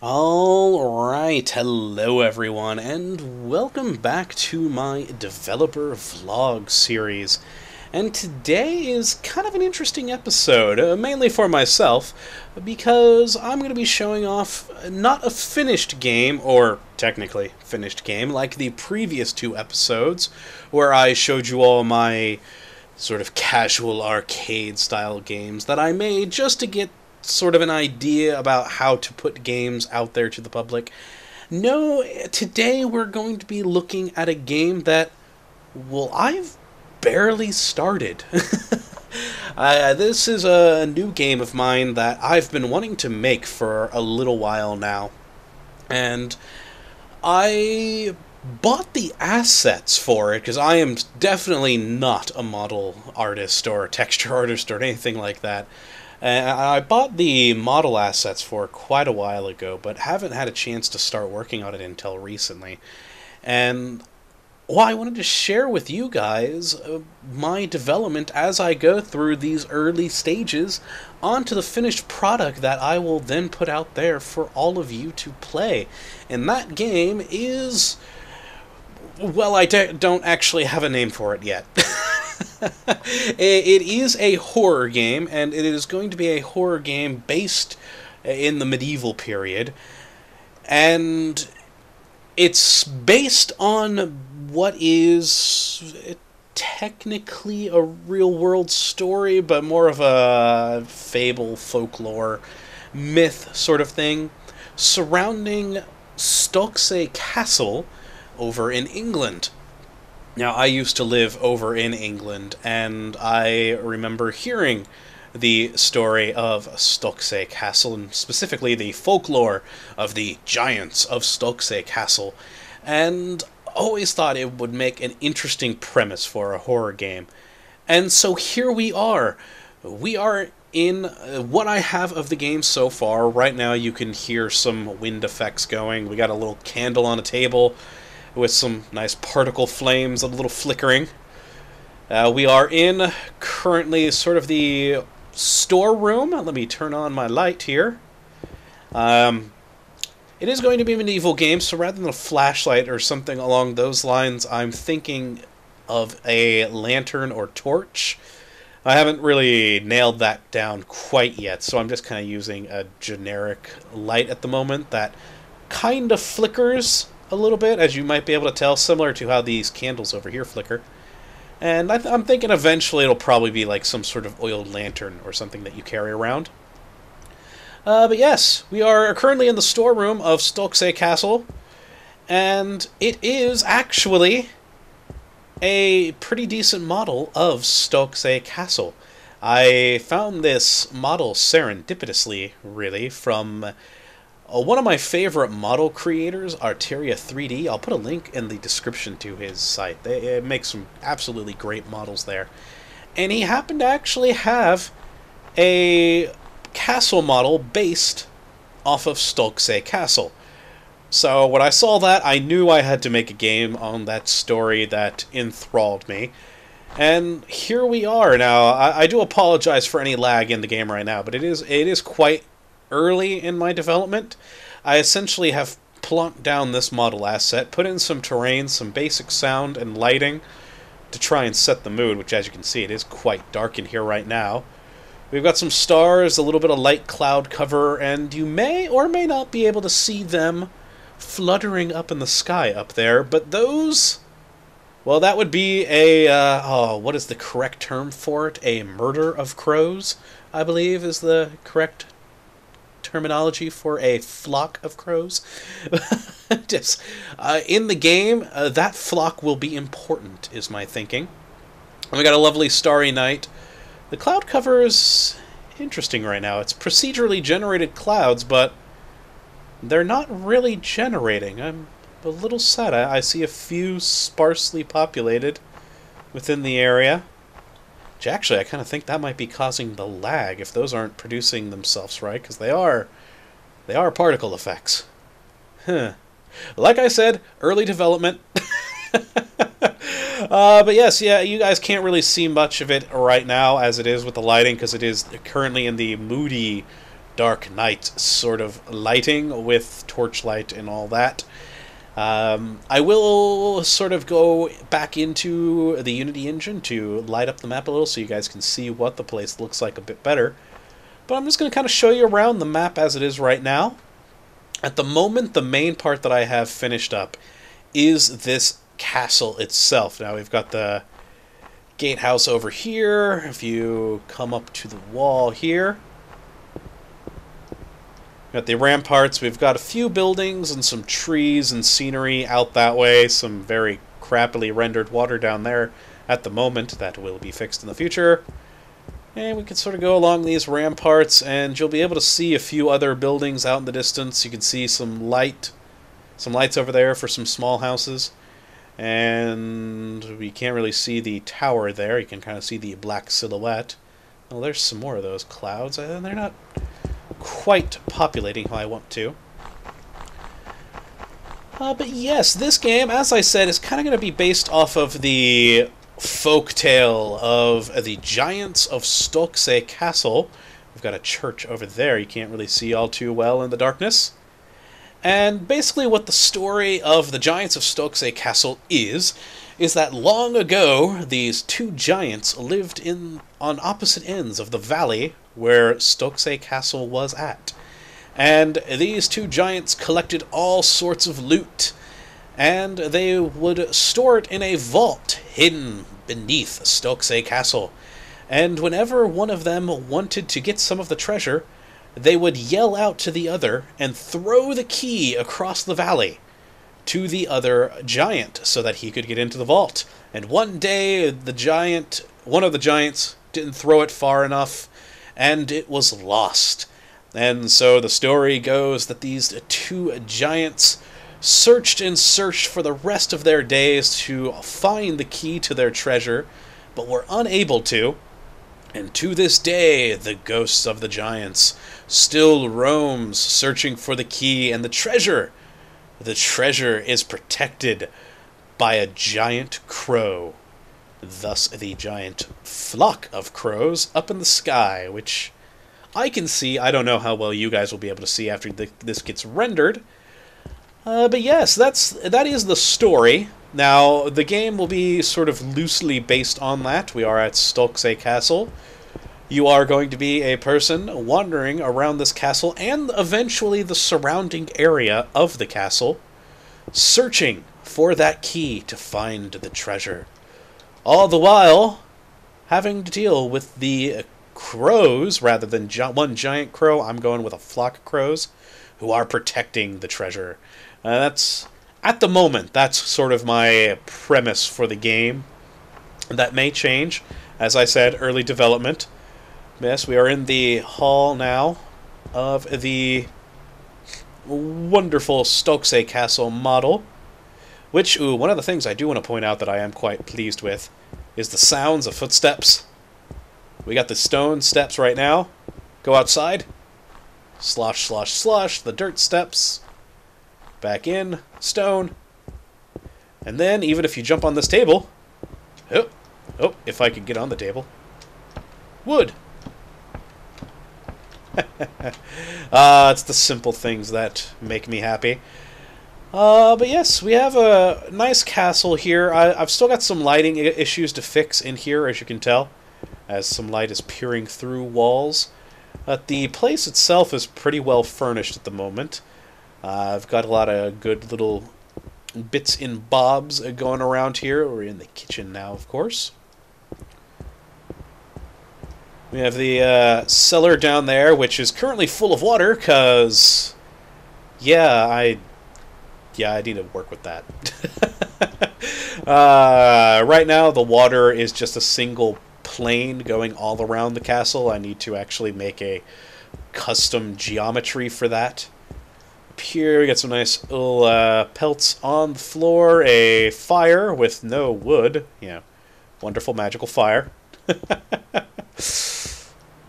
Alright, hello everyone, and welcome back to my developer vlog series. And today is kind of an interesting episode, mainly for myself, because I'm going to be showing off not a finished game, or technically finished game, like the previous two episodes, where I showed you all my sort of casual arcade style games that I made just to get sort of an idea about how to put games out there to the public. No, today we're going to be looking at a game that, well, I've barely started. This is a new game of mine that I've been wanting to make for a little while now. And I bought the assets for it because I am definitely not a model artist or a texture artist or anything like that. I bought the model assets for quite a while ago, but haven't had a chance to start working on it until recently. And well, I wanted to share with you guys my development as I go through these early stages onto the finished product that I will then put out there for all of you to play. And that game is, well, I don't actually have a name for it yet. It is a horror game, and it is going to be a horror game based in the medieval period. And it's based on what is technically a real-world story, but more of a fable, folklore, myth sort of thing, surrounding Stokesay Castle over in England. Now, I used to live over in England, and I remember hearing the story of Stokesay Castle, and specifically the folklore of the giants of Stokesay Castle, and always thought it would make an interesting premise for a horror game. And so here we are. We are in what I have of the game so far. Right now you can hear some wind effects going. We got a little candle on a table with some nice particle flames, a little flickering. We are in currently sort of the storeroom. Let me turn on my light here. It is going to be a medieval game, so rather than a flashlight or something along those lines, I'm thinking of a lantern or torch. I haven't really nailed that down quite yet, so I'm just kind of using a generic light at the moment that kind of flickers a little bit, as you might be able to tell, similar to how these candles over here flicker. And I'm thinking eventually it'll probably be like some sort of oiled lantern or something that you carry around. But yes, we are currently in the storeroom of Stokesay Castle, and it is actually a pretty decent model of Stokesay Castle. I found this model serendipitously, really, from one of my favorite model creators, Arteria 3D. I'll put a link in the description to his site. It makes some absolutely great models there. And he happened to actually have a castle model based off of Stokesay Castle. So when I saw that, I knew I had to make a game on that story that enthralled me. And here we are. Now, I do apologize for any lag in the game right now, but it is quite early in my development. I essentially have plunked down this model asset, put in some terrain, some basic sound and lighting to try and set the mood, which as you can see it is quite dark in here right now. We've got some stars, a little bit of light cloud cover, and you may or may not be able to see them fluttering up in the sky up there, but those, well, that would be a, what is the correct term for it? A murder of crows, I believe, is the correct terminology for a flock of crows. Just, in the game, that flock will be important, is my thinking. And we got a lovely starry night. The cloud cover is interesting right now. It's procedurally generated clouds, but they're not really generating. I'm a little sad. I see a few sparsely populated within the area. Which actually, I kind of think that might be causing the lag if those aren't producing themselves right, because they are particle effects. Huh. Like I said, early development. But yes, yeah, you guys can't really see much of it right now as it is with the lighting, because it is currently in the moody, dark night sort of lighting with torchlight and all that. I will sort of go back into the Unity engine to light up the map a little so you guys can see what the place looks like a bit better. But I'm just going to kind of show you around the map as it is right now. At the moment, the main part that I have finished up is this castle itself. Now we've got the gatehouse over here. If you come up to the wall here, we've got the ramparts. We've got a few buildings and some trees and scenery out that way. Some very crappily rendered water down there at the moment. That will be fixed in the future. And we can sort of go along these ramparts, and you'll be able to see a few other buildings out in the distance. You can see some lights over there for some small houses. And we can't really see the tower there. You can kind of see the black silhouette. Oh, there's some more of those clouds. And they're not quite populating how I want to. But yes, this game, as I said, is kind of going to be based off of the folk tale of the giants of Stokesay Castle. We've got a church over there you can't really see all too well in the darkness. And basically what the story of the giants of Stokesay Castle is that long ago these two giants lived on opposite ends of the valley where Stokesay Castle was at. And these two giants collected all sorts of loot, and they would store it in a vault hidden beneath Stokesay Castle. And whenever one of them wanted to get some of the treasure, they would yell out to the other and throw the key across the valley to the other giant so that he could get into the vault. And one day one of the giants didn't throw it far enough, and it was lost. And so the story goes that these two giants searched and searched for the rest of their days to find the key to their treasure, but were unable to. And to this day, the ghosts of the giants still roams searching for the key and the treasure. The treasure is protected by a giant crow. Thus the giant flock of crows up in the sky, which I can see. I don't know how well you guys will be able to see after this gets rendered. But yes, that is the story. Now, the game will be sort of loosely based on that. We are at Stokesay Castle. You are going to be a person wandering around this castle and eventually the surrounding area of the castle, searching for that key to find the treasure. All the while having to deal with the crows rather than one giant crow. I'm going with a flock of crows who are protecting the treasure. At the moment, that's sort of my premise for the game. That may change. As I said, early development. Yes, we are in the hall now of the wonderful Stokesay Castle model. Which, one of the things I do want to point out that I am quite pleased with is the sounds of footsteps. We got the stone steps right now. Go outside. Slosh, slosh, slosh, the dirt steps. Back in, stone. And then, even if you jump on this table... Oh, if I could get on the table. Wood. It's the simple things that make me happy. But yes, we have a nice castle here. I've still got some lighting issues to fix in here, as you can tell, as some light is peering through walls. The place itself is pretty well furnished at the moment. I've got a lot of good little bits and bobs going around here. We're in the kitchen now, of course. We have the cellar down there, which is currently full of water, because... Yeah, I need to work with that. Right now, the water is just a single plane going all around the castle. I need to actually make a custom geometry for that. Up here, we got some nice little pelts on the floor, a fire with no wood. Yeah, wonderful magical fire.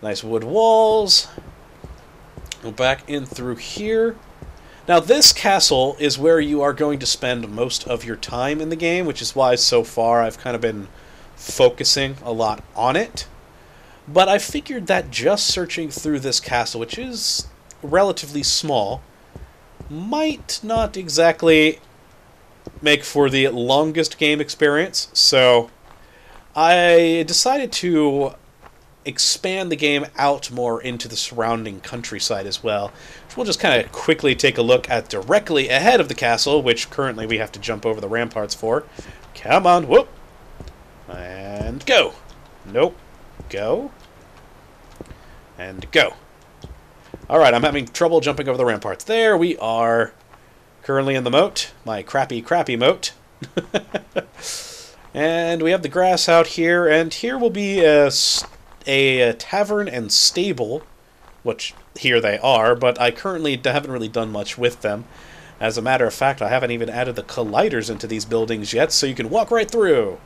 Nice wood walls. Go back in through here. Now, this castle is where you are going to spend most of your time in the game, which is why so far I've kind of been focusing a lot on it. But I figured that just searching through this castle, which is relatively small, might not exactly make for the longest game experience, so I decided to expand the game out more into the surrounding countryside as well. So we'll just kind of quickly take a look at directly ahead of the castle, which currently we have to jump over the ramparts for. Come on, whoop! And go! Nope. Go. And go. Alright, I'm having trouble jumping over the ramparts. There we are. Currently in the moat. My crappy, crappy moat. And we have the grass out here, and here will be a tavern and stable, which here they are, but I currently haven't really done much with them. As a matter of fact, I haven't even added the colliders into these buildings yet, so you can walk right through.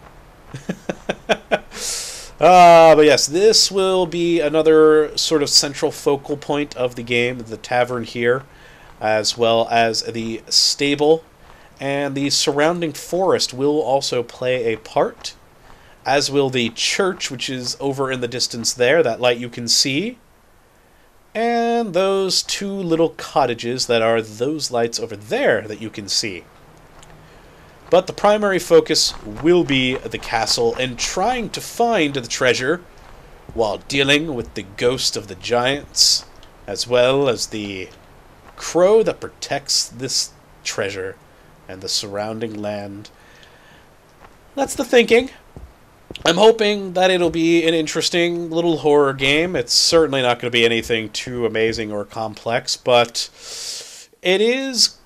But yes, this will be another sort of central focal point of the game, the tavern here, as well as the stable. And the surrounding forest will also play a part, as will the church, which is over in the distance there, that light you can see. And those two little cottages that are those lights over there that you can see. But the primary focus will be the castle and trying to find the treasure while dealing with the ghost of the giants, as well as the crow that protects this treasure and the surrounding land. That's the thinking. I'm hoping that it'll be an interesting little horror game. It's certainly not going to be anything too amazing or complex, but it is,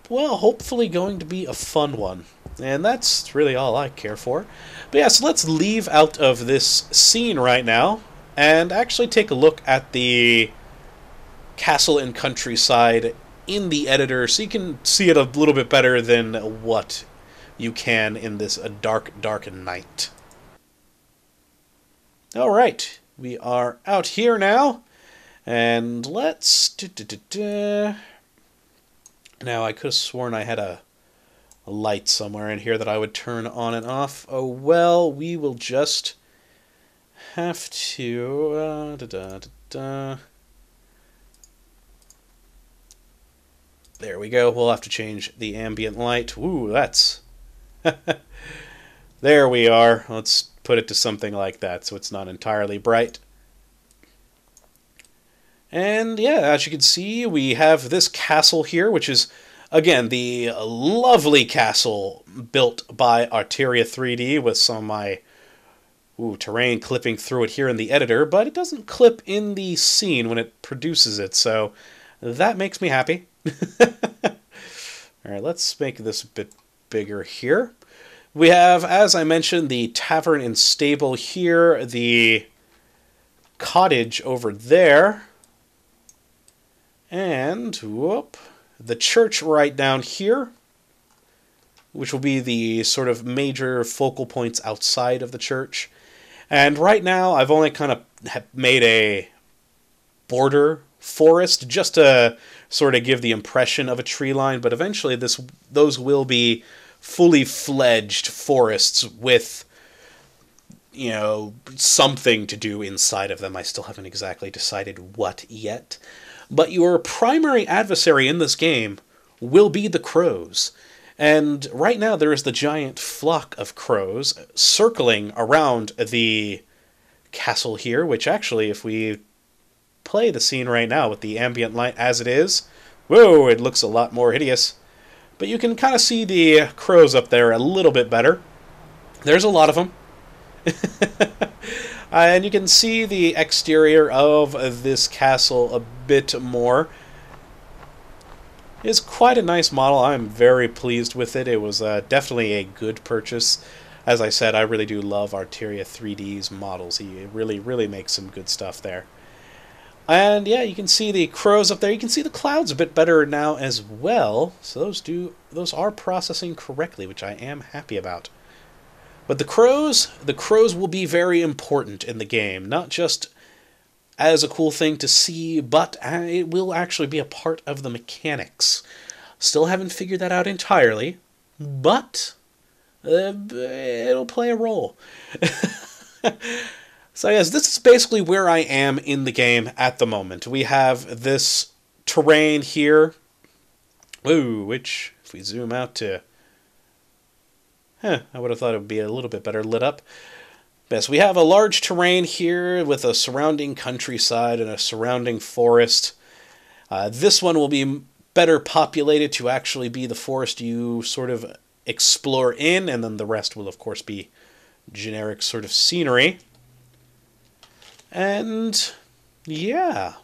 well, hopefully going to be a fun one. And that's really all I care for. But yeah, so let's leave out of this scene right now and actually take a look at the castle and countryside in the editor so you can see it a little bit better than what you can in this dark, dark night. Alright, we are out here now, and let's... Now, I could have sworn I had a light somewhere in here that I would turn on and off. Oh, well, we will just have to... There we go. We'll have to change the ambient light. Ooh, that's... There we are. Let's put it to something like that so it's not entirely bright. And yeah, as you can see, we have this castle here, which is, again, the lovely castle built by Arteria 3D with some of my terrain clipping through it here in the editor, but it doesn't clip in the scene when it produces it, so that makes me happy. Alright, let's make this a bit bigger here. We have, as I mentioned, the tavern and stable here, the cottage over there, and whoop, the church right down here, which will be the sort of major focal points outside of the church. And right now, I've only kind of made a border forest just to sort of give the impression of a tree line, but eventually those will be fully fledged forests with, you know, something to do inside of them. I still haven't exactly decided what yet. But your primary adversary in this game will be the crows. And right now there is the giant flock of crows circling around the castle here, which actually, if we play the scene right now with the ambient light as it is, whoa, it looks a lot more hideous. But you can kind of see the crows up there a little bit better. There's a lot of them. And you can see the exterior of this castle a bit more. It's quite a nice model. I'm very pleased with it. It was definitely a good purchase. As I said, I really do love Arteria 3D's models. He really, really makes some good stuff there. And yeah, you can see the crows up there. You can see the clouds a bit better now as well. So those are processing correctly, which I am happy about. But the crows will be very important in the game, not just as a cool thing to see, but it will actually be a part of the mechanics. Still haven't figured that out entirely, but it'll play a role. So yes, this is basically where I am in the game at the moment. We have this terrain here. Ooh, which, if we zoom out to... I would have thought it would be a little bit better lit up. Yes, we have a large terrain here with a surrounding countryside and a surrounding forest. This one will be better populated to actually be the forest you sort of explore in, and then the rest will, of course, be generic sort of scenery. And, yeah.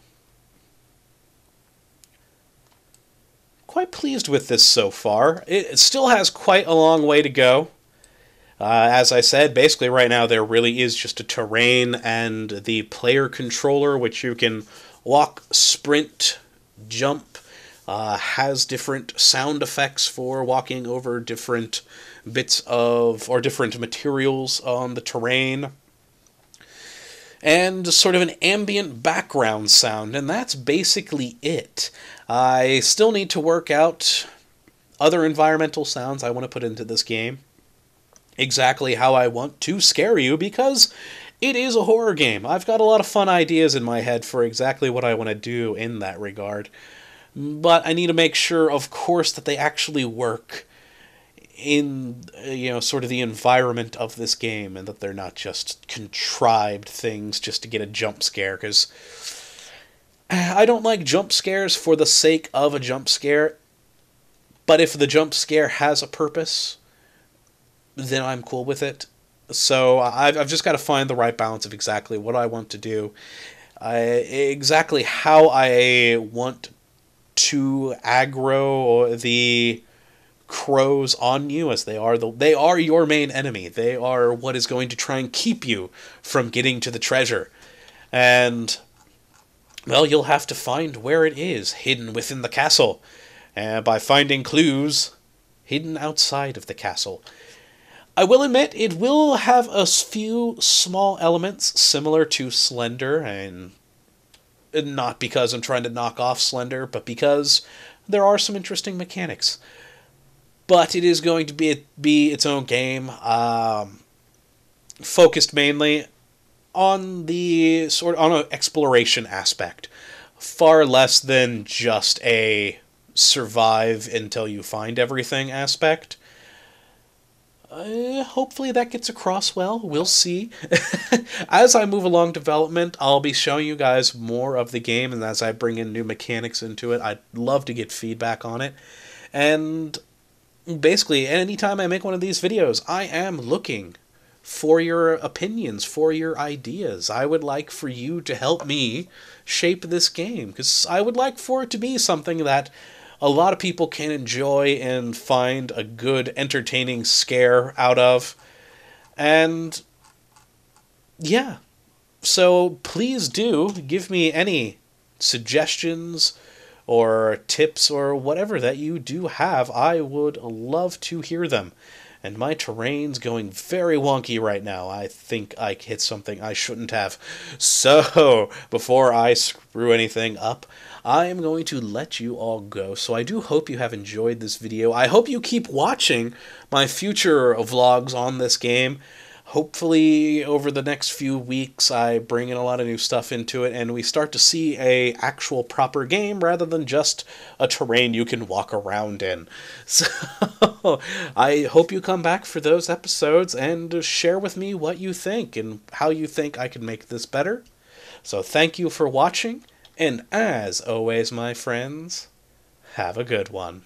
Quite pleased with this so far. It still has quite a long way to go. As I said, basically right now there really is just a terrain and the player controller, which you can walk, sprint, jump, has different sound effects for walking over different bits of, or different materials on the terrain, and sort of an ambient background sound, and that's basically it. I still need to work out other environmental sounds I want to put into this game. Exactly how I want to scare you, because it is a horror game. I've got a lot of fun ideas in my head for exactly what I want to do in that regard. But I need to make sure, of course, that they actually work in, sort of the environment of this game, and that they're not just contrived things just to get a jump scare, because I don't like jump scares for the sake of a jump scare, but if the jump scare has a purpose, then I'm cool with it. So I've just got to find the right balance of exactly what I want to do, exactly how I want to aggro the crows on you, as they are your main enemy. They are what is going to try and keep you from getting to the treasure. And, well, you'll have to find where it is, hidden within the castle, by finding clues hidden outside of the castle. I will admit, it will have a few small elements similar to Slender, and not because I'm trying to knock off Slender, but because there are some interesting mechanics. But it is going to be its own game, focused mainly on the on an exploration aspect, far less than just a survive until you find everything aspect. Hopefully that gets across well. We'll see. As I move along development, I'll be showing you guys more of the game, and as I bring in new mechanics into it, I'd love to get feedback on it. And basically, anytime I make one of these videos, I am looking for your opinions, for your ideas. I would like for you to help me shape this game, because I would like for it to be something that a lot of people can enjoy and find a good, entertaining scare out of. And, yeah. So, please do give me any suggestions or tips or whatever that you do have. I would love to hear them. And my terrain's going very wonky right now. I think I hit something I shouldn't have. So, before I screw anything up, I am going to let you all go. So I do hope you have enjoyed this video. I hope you keep watching my future vlogs on this game. Hopefully, over the next few weeks, I bring in a lot of new stuff into it, and we start to see a actual proper game rather than just a terrain you can walk around in. So, I hope you come back for those episodes and share with me what you think and how you think I can make this better. So, thank you for watching, and as always, my friends, have a good one.